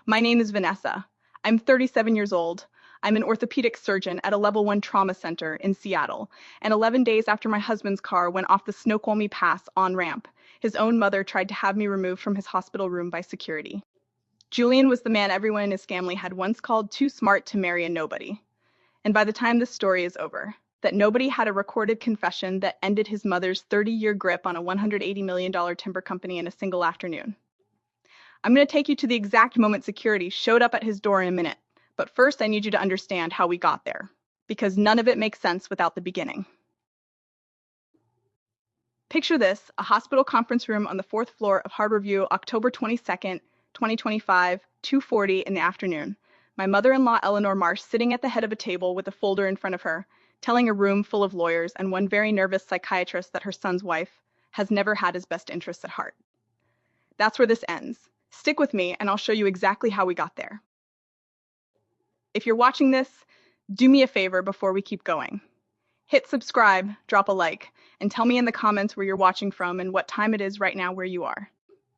My name is Vanessa. I'm 37 years old. I'm an orthopedic surgeon at a level 1 trauma center in Seattle, and 11 days after my husband's car went off the Snoqualmie Pass on-ramp, his own mother tried to have me removed from his hospital room by security. Julian was the man everyone in his family had once called too smart to marry a nobody. And by the time this story is over, that nobody had a recorded confession that ended his mother's 30-year grip on a $180 million timber company in a single afternoon. I'm going to take you to the exact moment security showed up at his door in a minute, but first I need you to understand how we got there, because none of it makes sense without the beginning. Picture this, a hospital conference room on the 4th floor of Harborview, October 22nd, 2025, 2:40 in the afternoon. My mother-in-law, Eleanor Marsh, sitting at the head of a table with a folder in front of her, telling a room full of lawyers and one very nervous psychiatrist that her son's wife has never had his best interests at heart. That's where this ends. Stick with me and I'll show you exactly how we got there. If you're watching this, do me a favor before we keep going. Hit subscribe, drop a like, and tell me in the comments where you're watching from and what time it is right now where you are.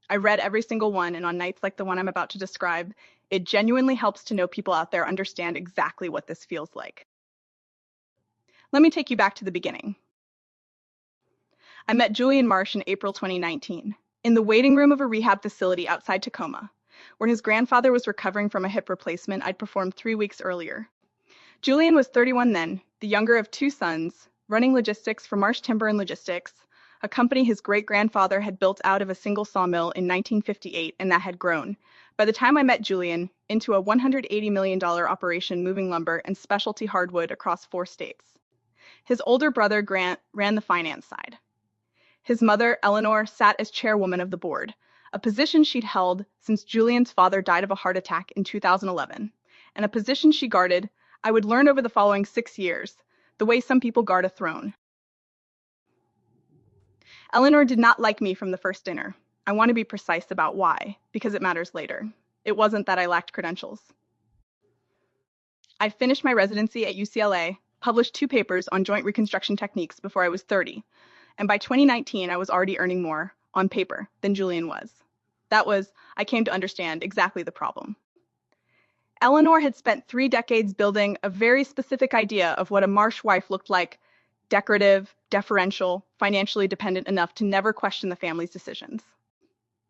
I read every single one, and on nights like the one I'm about to describe, it genuinely helps to know people out there understand exactly what this feels like. Let me take you back to the beginning. I met Julian Marsh in April 2019, in the waiting room of a rehab facility outside Tacoma, where his grandfather was recovering from a hip replacement I'd performed 3 weeks earlier. Julian was 31 then, the younger of 2 sons, running logistics for Marsh Timber and Logistics, a company his great-grandfather had built out of a single sawmill in 1958 and that had grown, by the time I met Julian, into a $180 million operation moving lumber and specialty hardwood across 4 states. His older brother, Grant, ran the finance side. His mother, Eleanor, sat as chairwoman of the board, a position she'd held since Julian's father died of a heart attack in 2011, and a position she guarded, I would learn over the following 6 years, the way some people guard a throne. Eleanor did not like me from the first dinner. I want to be precise about why, because it matters later. It wasn't that I lacked credentials. I finished my residency at UCLA, published 2 papers on joint reconstruction techniques before I was 30, and by 2019 I was already earning more, on paper, than Julian was. That was, I came to understand exactly the problem. Eleanor had spent 3 decades building a very specific idea of what a Marsh wife looked like: decorative, deferential, financially dependent enough to never question the family's decisions.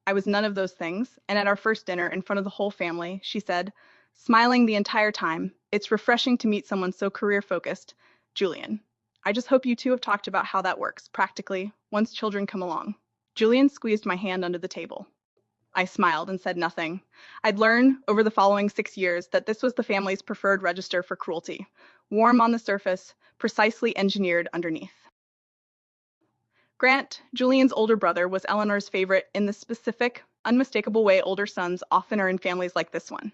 I was none of those things, and at our first dinner in front of the whole family, she said, smiling the entire time, "It's refreshing to meet someone so career-focused, Julian. I just hope you two have talked about how that works, practically, once children come along." Julian squeezed my hand under the table. I smiled and said nothing. I'd learned over the following 6 years that this was the family's preferred register for cruelty, warm on the surface, precisely engineered underneath. Grant, Julian's older brother, was Eleanor's favorite in the specific, unmistakable way older sons often are in families like this one.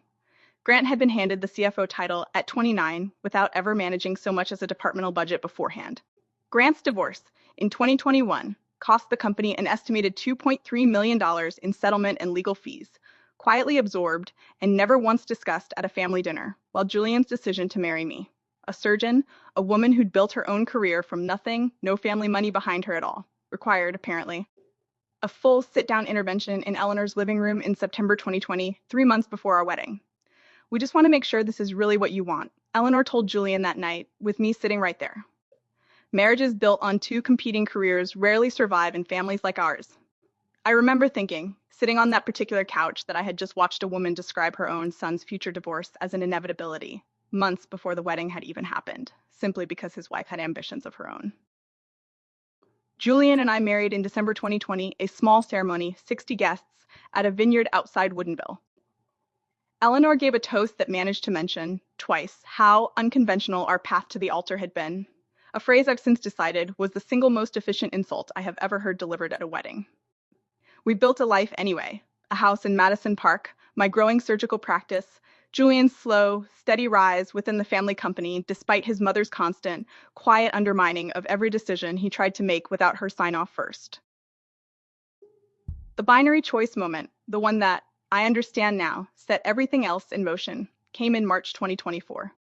Grant had been handed the CFO title at 29 without ever managing so much as a departmental budget beforehand. Grant's divorce, in 2021, cost the company an estimated $2.3 million in settlement and legal fees, quietly absorbed and never once discussed at a family dinner, while Julian's decision to marry me, a surgeon, a woman who'd built her own career from nothing, no family money behind her at all, required, apparently, a full sit-down intervention in Eleanor's living room in September 2020, 3 months before our wedding. "We just want to make sure this is really what you want," Eleanor told Julian that night, with me sitting right there. Marriages built on 2 competing careers rarely survive in families like ours. I remember thinking, sitting on that particular couch, that I had just watched a woman describe her own son's future divorce as an inevitability, months before the wedding had even happened, simply because his wife had ambitions of her own. Julian and I married in December 2020, a small ceremony, 60 guests, at a vineyard outside Woodinville. Eleanor gave a toast that managed to mention, twice, how unconventional our path to the altar had been, a phrase I've since decided was the single most efficient insult I have ever heard delivered at a wedding. We built a life anyway, a house in Madison Park, my growing surgical practice, Julian's slow, steady rise within the family company despite his mother's constant, quiet undermining of every decision he tried to make without her sign-off first. The binary choice moment, the one that, I understand now, set everything else in motion, came in March 2024.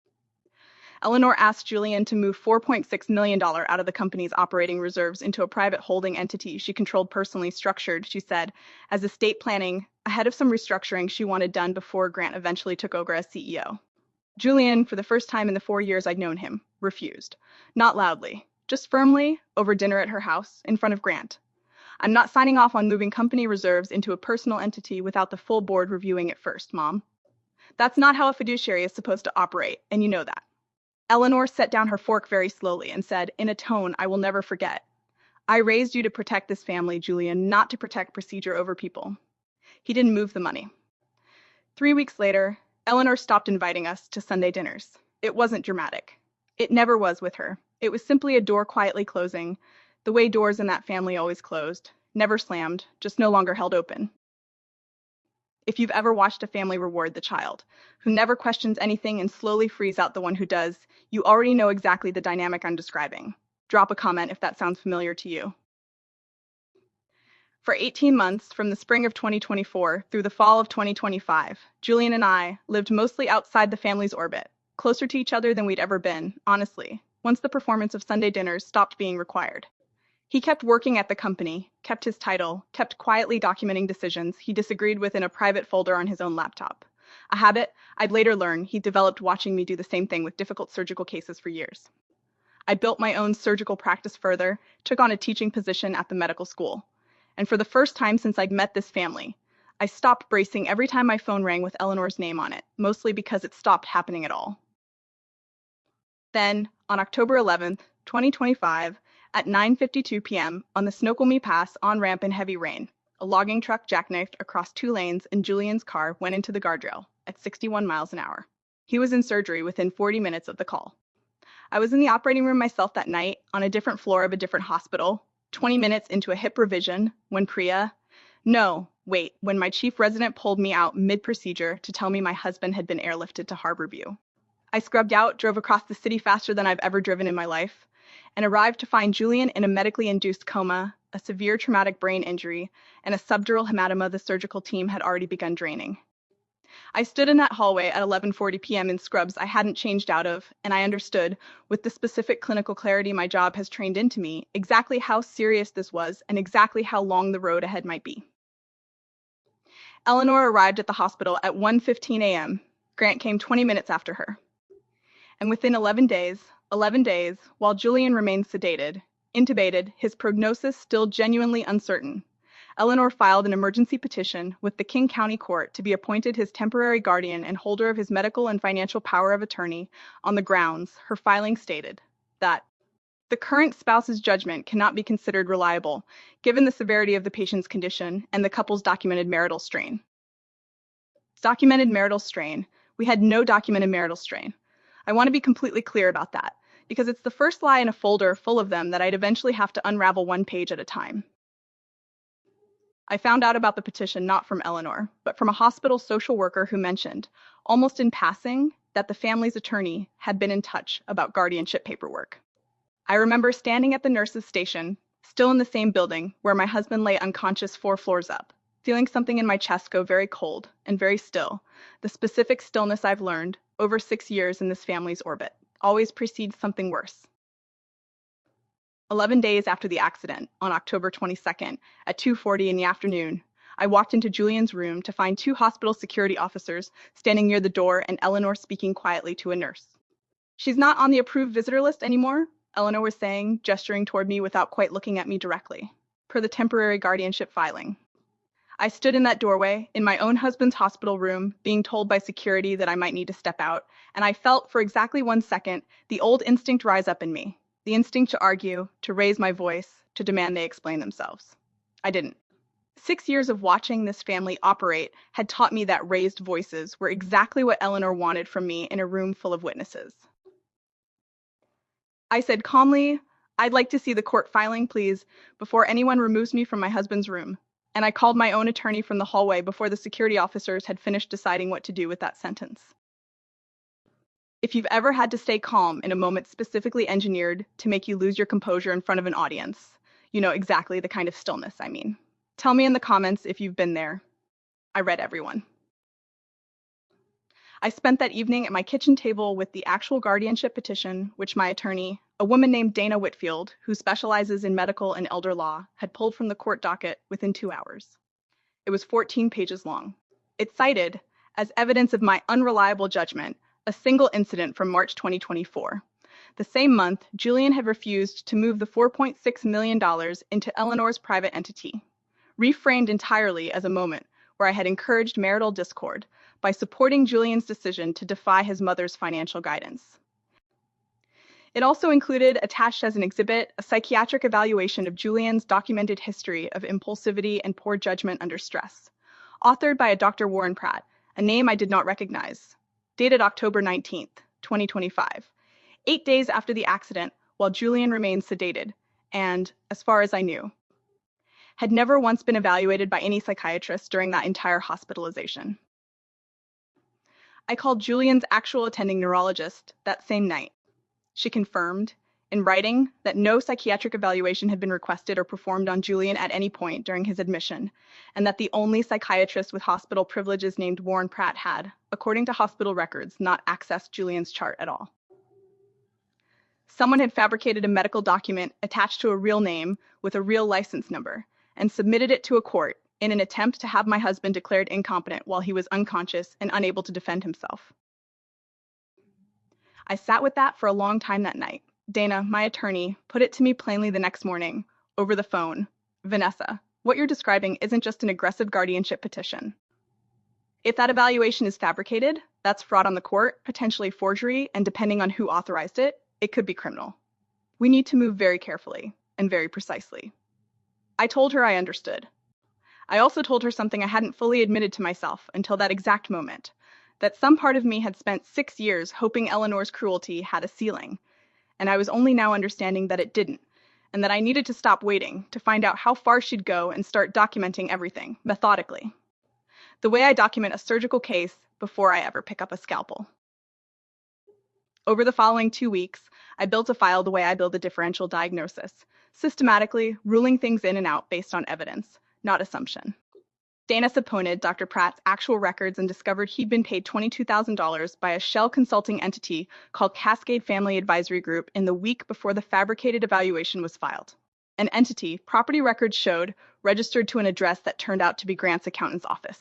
Eleanor asked Julian to move $4.6 million out of the company's operating reserves into a private holding entity she controlled personally, structured, she said, as estate planning ahead of some restructuring she wanted done before Grant eventually took over as CEO. Julian, for the first time in the 4 years I'd known him, refused. Not loudly, just firmly, over dinner at her house, in front of Grant. I'm not signing off on moving company reserves into a personal entity without the full board reviewing it first, Mom. That's not how a fiduciary is supposed to operate, and you know that. Eleanor set down her fork very slowly and said, in a tone I will never forget, I raised you to protect this family, Julian, not to protect procedure over people. He didn't move the money. 3 weeks later, Eleanor stopped inviting us to Sunday dinners. It wasn't dramatic. It never was with her. It was simply a door quietly closing, the way doors in that family always closed, never slammed, just no longer held open. If you've ever watched a family reward the child, who never questions anything and slowly frees out the one who does, you already know exactly the dynamic I'm describing. Drop a comment if that sounds familiar to you. For 18 months, from the spring of 2024 through the fall of 2025, Julian and I lived mostly outside the family's orbit, closer to each other than we'd ever been, honestly, once the performance of Sunday dinners stopped being required. He kept working at the company, kept his title, kept quietly documenting decisions he disagreed with in a private folder on his own laptop. A habit I'd later learn he developed watching me do the same thing with difficult surgical cases for years. I built my own surgical practice further, took on a teaching position at the medical school. And for the first time since I'd met this family, I stopped bracing every time my phone rang with Eleanor's name on it, mostly because it stopped happening at all. Then, on October 11th, 2025, at 9:52 p.m., on the Snoqualmie Pass on-ramp in heavy rain, a logging truck jackknifed across 2 lanes and Julian's car went into the guardrail at 61 miles an hour. He was in surgery within 40 minutes of the call. I was in the operating room myself that night, on a different floor of a different hospital, 20 minutes into a hip revision, when when my chief resident pulled me out mid-procedure to tell me my husband had been airlifted to Harborview. I scrubbed out, drove across the city faster than I've ever driven in my life, and arrived to find Julian in a medically induced coma, a severe traumatic brain injury, and a subdural hematoma the surgical team had already begun draining. I stood in that hallway at 11:40 p.m. in scrubs I hadn't changed out of, and I understood, with the specific clinical clarity my job has trained into me, exactly how serious this was and exactly how long the road ahead might be. Eleanor arrived at the hospital at 1:15 a.m. Grant came 20 minutes after her. And within 11 days, while Julian remained sedated, intubated, his prognosis still genuinely uncertain, Eleanor filed an emergency petition with the King County Court to be appointed his temporary guardian and holder of his medical and financial power of attorney on the grounds, her filing stated, that the current spouse's judgment cannot be considered reliable, given the severity of the patient's condition and the couple's documented marital strain. Documented marital strain. We had no documented marital strain. I want to be completely clear about that, because it's the first lie in a folder full of them that I'd eventually have to unravel one page at a time. I found out about the petition not from Eleanor, but from a hospital social worker who mentioned, almost in passing, that the family's attorney had been in touch about guardianship paperwork. I remember standing at the nurse's station, still in the same building, where my husband lay unconscious 4 floors up, feeling something in my chest go very cold and very still, the specific stillness I've learned, over 6 years in this family's orbit, always precedes something worse. 11 days after the accident, on October 22nd, at 2:40 in the afternoon, I walked into Julian's room to find 2 hospital security officers standing near the door and Eleanor speaking quietly to a nurse. She's not on the approved visitor list anymore, Eleanor was saying, gesturing toward me without quite looking at me directly, per the temporary guardianship filing. I stood in that doorway, in my own husband's hospital room, being told by security that I might need to step out, and I felt for exactly 1 second the old instinct rise up in me, the instinct to argue, to raise my voice, to demand they explain themselves. I didn't. 6 years of watching this family operate had taught me that raised voices were exactly what Eleanor wanted from me in a room full of witnesses. I said calmly, "I'd like to see the court filing, please, before anyone removes me from my husband's room." And I called my own attorney from the hallway before the security officers had finished deciding what to do with that sentence. If you've ever had to stay calm in a moment specifically engineered to make you lose your composure in front of an audience, you know exactly the kind of stillness I mean. Tell me in the comments if you've been there. I read everyone. I spent that evening at my kitchen table with the actual guardianship petition, which my attorney, a woman named Dana Whitfield, who specializes in medical and elder law, had pulled from the court docket within 2 hours. It was 14 pages long. It cited, as evidence of my unreliable judgment, a single incident from March 2024. The same month, Julian had refused to move the $4.6 million into Eleanor's private entity, reframed entirely as a moment where I had encouraged marital discord by supporting Julian's decision to defy his mother's financial guidance. It also included, attached as an exhibit, a psychiatric evaluation of Julian's documented history of impulsivity and poor judgment under stress, authored by a Dr. Warren Pratt, a name I did not recognize, dated October 19th, 2025, 8 days after the accident while Julian remained sedated and, as far as I knew, had never once been evaluated by any psychiatrist during that entire hospitalization. I called Julian's actual attending neurologist that same night. She confirmed, in writing, that no psychiatric evaluation had been requested or performed on Julian at any point during his admission, and that the only psychiatrist with hospital privileges named Warren Pratt had, according to hospital records, not accessed Julian's chart at all. Someone had fabricated a medical document attached to a real name with a real license number and submitted it to a court in an attempt to have my husband declared incompetent while he was unconscious and unable to defend himself. I sat with that for a long time that night. Dana, my attorney, put it to me plainly the next morning, over the phone. Vanessa, what you're describing isn't just an aggressive guardianship petition. If that evaluation is fabricated, that's fraud on the court, potentially forgery, and depending on who authorized it, it could be criminal. We need to move very carefully and very precisely. I told her I understood. I also told her something I hadn't fully admitted to myself until that exact moment, that some part of me had spent 6 years hoping Eleanor's cruelty had a ceiling, and I was only now understanding that it didn't, and that I needed to stop waiting to find out how far she'd go and start documenting everything, methodically. The way I document a surgical case before I ever pick up a scalpel. Over the following 2 weeks, I built a file the way I build a differential diagnosis, systematically ruling things in and out based on evidence, not assumption. Dana subpoenaed Dr. Pratt's actual records and discovered he'd been paid $22,000 by a shell consulting entity called Cascade Family Advisory Group in the week before the fabricated evaluation was filed. An entity, property records showed, registered to an address that turned out to be Grant's accountant's office.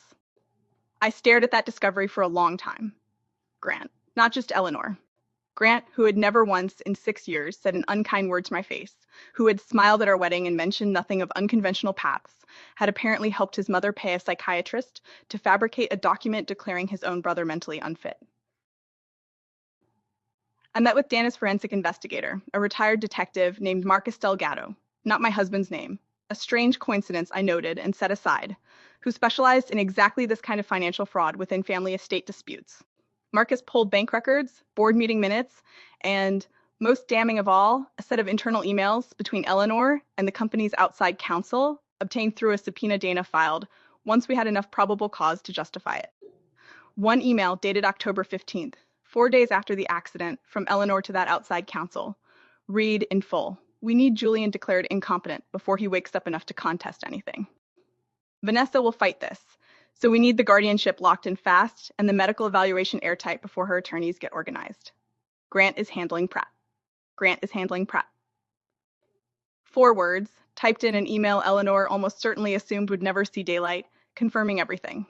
I stared at that discovery for a long time. Grant, not just Eleanor. Grant, who had never once in 6 years said an unkind word to my face, who had smiled at our wedding and mentioned nothing of unconventional paths, had apparently helped his mother pay a psychiatrist to fabricate a document declaring his own brother mentally unfit. I met with Dana's forensic investigator, a retired detective named Marcus Delgado, not my husband's name, a strange coincidence I noted and set aside, who specialized in exactly this kind of financial fraud within family estate disputes. Marcus pulled bank records, board meeting minutes, and, most damning of all, a set of internal emails between Eleanor and the company's outside counsel, obtained through a subpoena Dana filed once we had enough probable cause to justify it. One email dated October 15th, 4 days after the accident, from Eleanor to that outside counsel. Read in full. We need Julian declared incompetent before he wakes up enough to contest anything. Vanessa will fight this. So we need the guardianship locked in fast and the medical evaluation airtight before her attorneys get organized. Grant is handling Pratt. Grant is handling Pratt. 4 words, typed in an email Eleanor almost certainly assumed would never see daylight, confirming everything.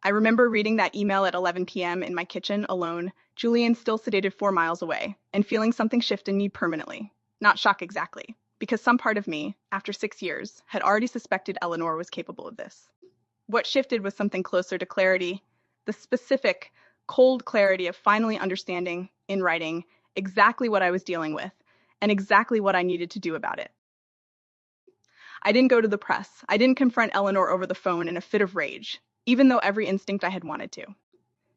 I remember reading that email at 11 p.m. in my kitchen alone, Julian still sedated 4 miles away, and feeling something shift in me permanently. Not shock exactly, because some part of me, after 6 years, had already suspected Eleanor was capable of this. What shifted was something closer to clarity, the specific, cold clarity of finally understanding, in writing, exactly what I was dealing with, and exactly what I needed to do about it. I didn't go to the press. I didn't confront Eleanor over the phone in a fit of rage, even though every instinct I had wanted to.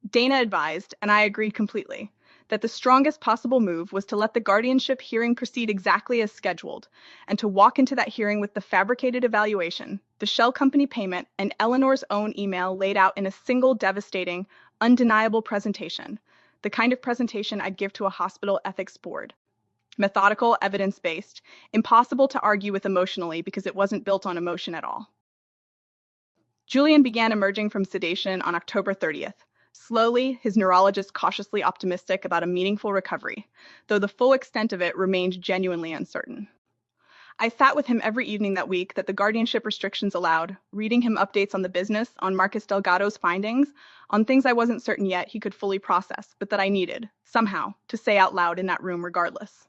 Dana advised, and I agreed completely, that the strongest possible move was to let the guardianship hearing proceed exactly as scheduled, and to walk into that hearing with the fabricated evaluation, the shell company payment, and Eleanor's own email laid out in a single devastating, undeniable presentation, the kind of presentation I'd give to a hospital ethics board. Methodical, evidence-based, impossible to argue with emotionally because it wasn't built on emotion at all. Julian began emerging from sedation on October 30th. Slowly, his neurologist cautiously optimistic about a meaningful recovery, though the full extent of it remained genuinely uncertain. I sat with him every evening that week that the guardianship restrictions allowed, reading him updates on the business, on Marcus Delgado's findings, on things I wasn't certain yet he could fully process, but that I needed, somehow, to say out loud in that room regardless.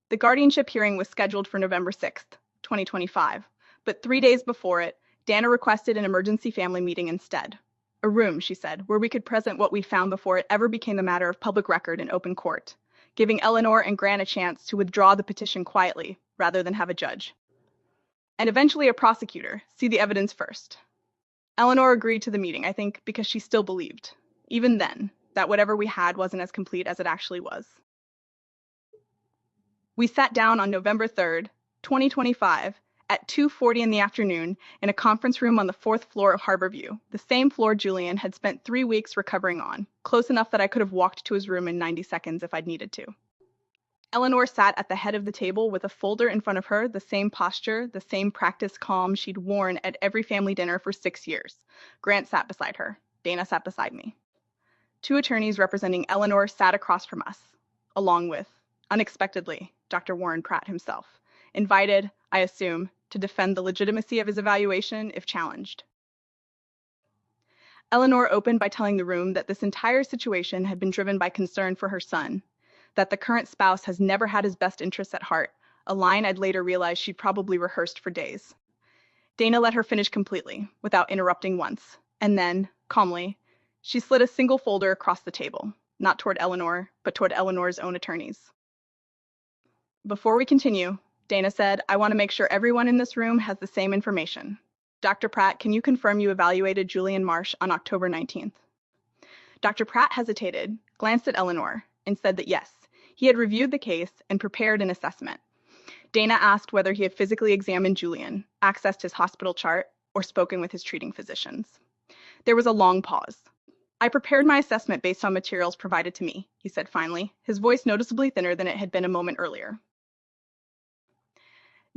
The guardianship hearing was scheduled for November 6th, 2025, but 3 days before it, Dana requested an emergency family meeting instead. A room, she said, where we could present what we found before it ever became a matter of public record in open court, giving Eleanor and Grant a chance to withdraw the petition quietly, rather than have a judge. And eventually a prosecutor see the evidence first. Eleanor agreed to the meeting, I think, because she still believed, even then, that whatever we had wasn't as complete as it actually was. We sat down on November 3rd, 2025, at 2:40 in the afternoon in a conference room on the 4th floor of Harborview, the same floor Julian had spent 3 weeks recovering on, close enough that I could have walked to his room in 90 seconds if I'd needed to. Eleanor sat at the head of the table with a folder in front of her, the same posture, the same practiced calm she'd worn at every family dinner for 6 years. Grant sat beside her. Dana sat beside me. 2 attorneys representing Eleanor sat across from us, along with, unexpectedly, Dr. Warren Pratt himself, invited, I assume, to defend the legitimacy of his evaluation if challenged. Eleanor opened by telling the room that this entire situation had been driven by concern for her son, that the current spouse has never had his best interests at heart, a line I'd later realized she'd probably rehearsed for days. Dana let her finish completely, without interrupting once, and then, calmly, she slid a single folder across the table, not toward Eleanor, but toward Eleanor's own attorneys. Before we continue, Dana said, I want to make sure everyone in this room has the same information. Dr. Pratt, can you confirm you evaluated Julian Marsh on October 19th? Dr. Pratt hesitated, glanced at Eleanor, and said that yes, he had reviewed the case and prepared an assessment. Dana asked whether he had physically examined Julian, accessed his hospital chart, or spoken with his treating physicians. There was a long pause. I prepared my assessment based on materials provided to me, he said finally, his voice noticeably thinner than it had been a moment earlier.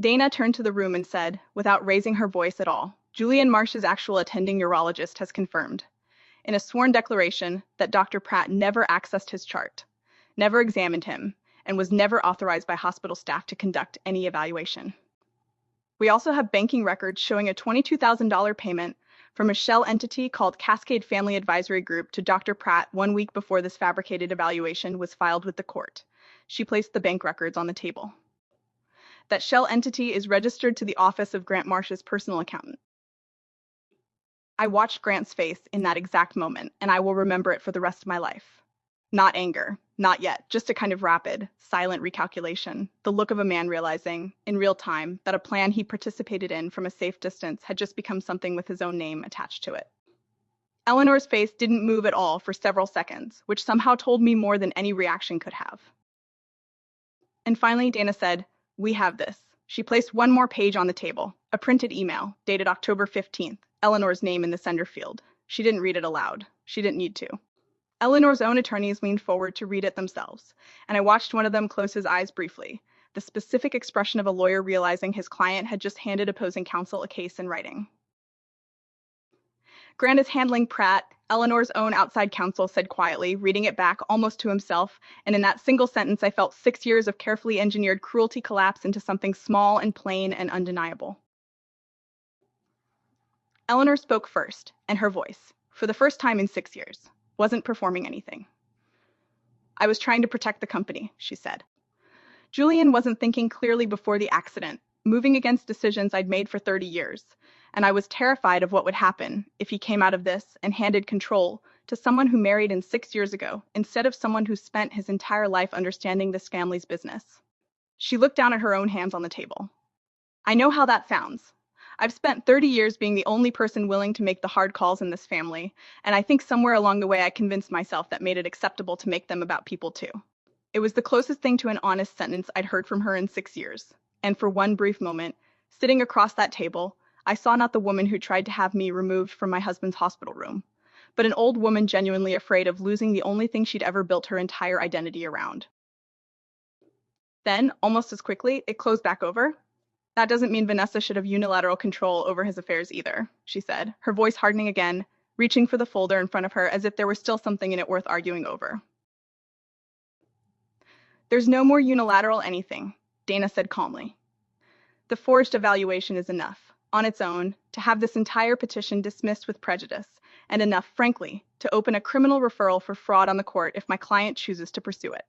Dana turned to the room and said, without raising her voice at all, Julian Marsh's actual attending urologist has confirmed, in a sworn declaration, that Dr. Pratt never accessed his chart, never examined him, and was never authorized by hospital staff to conduct any evaluation. We also have banking records showing a $22,000 payment from a shell entity called Cascade Family Advisory Group to Dr. Pratt 1 week before this fabricated evaluation was filed with the court. She placed the bank records on the table. That shell entity is registered to the office of Grant Marsh's personal accountant. I watched Grant's face in that exact moment, and I will remember it for the rest of my life. Not anger, not yet, just a kind of rapid, silent recalculation, the look of a man realizing, in real time, that a plan he participated in from a safe distance had just become something with his own name attached to it. Eleanor's face didn't move at all for several seconds, which somehow told me more than any reaction could have. And finally, Dana said, we have this. She placed one more page on the table, a printed email, dated October 15th, Eleanor's name in the sender field. She didn't read it aloud. She didn't need to. Eleanor's own attorneys leaned forward to read it themselves, and I watched one of them close his eyes briefly, the specific expression of a lawyer realizing his client had just handed opposing counsel a case in writing. Grant is handling Pratt, Eleanor's own outside counsel said quietly, reading it back almost to himself, and in that single sentence I felt 6 years of carefully engineered cruelty collapse into something small and plain and undeniable. Eleanor spoke first, and her voice, for the first time in 6 years, wasn't performing anything. I was trying to protect the company, she said. Julian wasn't thinking clearly before the accident, moving against decisions I'd made for 30 years, and I was terrified of what would happen if he came out of this and handed control to someone who married in 6 years ago, instead of someone who spent his entire life understanding this family's business. She looked down at her own hands on the table. I know how that sounds. I've spent 30 years being the only person willing to make the hard calls in this family, and I think somewhere along the way I convinced myself that made it acceptable to make them about people too. It was the closest thing to an honest sentence I'd heard from her in 6 years, and for one brief moment, sitting across that table, I saw not the woman who tried to have me removed from my husband's hospital room, but an old woman genuinely afraid of losing the only thing she'd ever built her entire identity around. Then, almost as quickly, it closed back over. That doesn't mean Vanessa should have unilateral control over his affairs either, she said, her voice hardening again, reaching for the folder in front of her as if there was still something in it worth arguing over. There's no more unilateral anything. Dana said calmly. The forged evaluation is enough, on its own, to have this entire petition dismissed with prejudice, and enough, frankly, to open a criminal referral for fraud on the court if my client chooses to pursue it.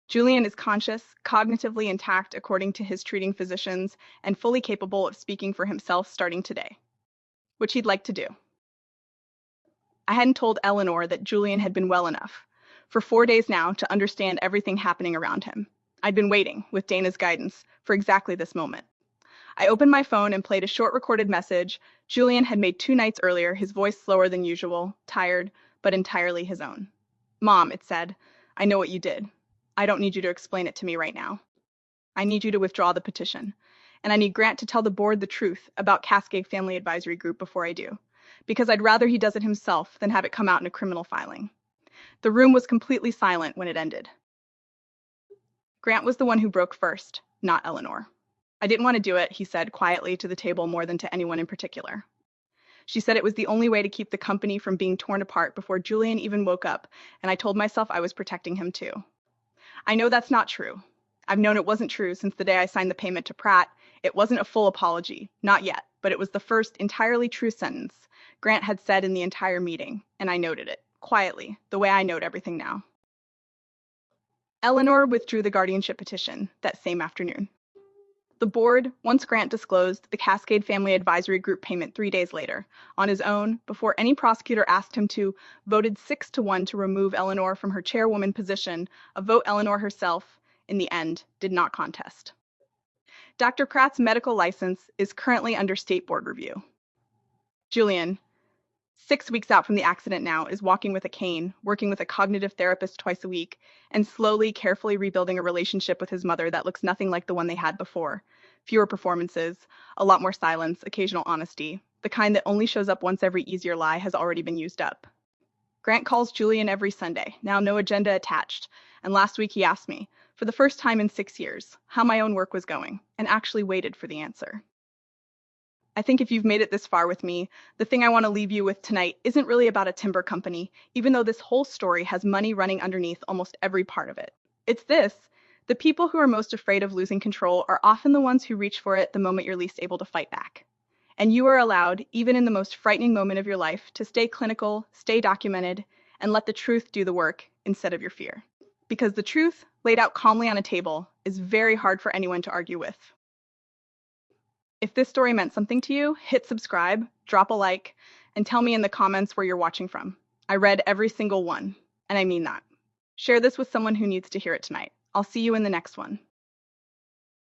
Julian is conscious, cognitively intact according to his treating physicians, and fully capable of speaking for himself starting today, which he'd like to do. I hadn't told Eleanor that Julian had been well enough, for 4 days now, to understand everything happening around him. I'd been waiting, with Dana's guidance, for exactly this moment. I opened my phone and played a short recorded message Julian had made 2 nights earlier, his voice slower than usual, tired, but entirely his own. "Mom," it said, "I know what you did. I don't need you to explain it to me right now. I need you to withdraw the petition. And I need Grant to tell the board the truth about Cascade Family Advisory Group before I do, because I'd rather he does it himself than have it come out in a criminal filing." The room was completely silent when it ended. Grant was the one who broke first, not Eleanor. "I didn't want to do it," he said quietly to the table more than to anyone in particular. She said it was the only way to keep the company from being torn apart before Julian even woke up, and I told myself I was protecting him too. I know that's not true. I've known it wasn't true since the day I signed the payment to Pratt. It wasn't a full apology, not yet, but it was the first entirely true sentence Grant had said in the entire meeting, and I noted it, quietly, the way I note everything now. Eleanor withdrew the guardianship petition that same afternoon. The board, once Grant disclosed the Cascade Family Advisory Group payment 3 days later, on his own, before any prosecutor asked him to, voted 6-1 to remove Eleanor from her chairwoman position, a vote Eleanor herself, in the end, did not contest. Dr. Pratt's medical license is currently under state board review. Julian, 6 weeks out from the accident now, is walking with a cane, working with a cognitive therapist twice a week, and slowly, carefully rebuilding a relationship with his mother that looks nothing like the one they had before. Fewer performances, a lot more silence, occasional honesty. The kind that only shows up once every easier lie has already been used up. Grant calls Julian every Sunday, now no agenda attached, and last week he asked me, for the first time in 6 years, how my own work was going, and actually waited for the answer. I think if you've made it this far with me, the thing I want to leave you with tonight isn't really about a timber company, even though this whole story has money running underneath almost every part of it. It's this: the people who are most afraid of losing control are often the ones who reach for it the moment you're least able to fight back. And you are allowed, even in the most frightening moment of your life, to stay clinical, stay documented, and let the truth do the work instead of your fear. Because the truth, laid out calmly on a table, is very hard for anyone to argue with. If this story meant something to you, hit subscribe, drop a like, and tell me in the comments where you're watching from. I read every single one, and I mean that. Share this with someone who needs to hear it tonight. I'll see you in the next one.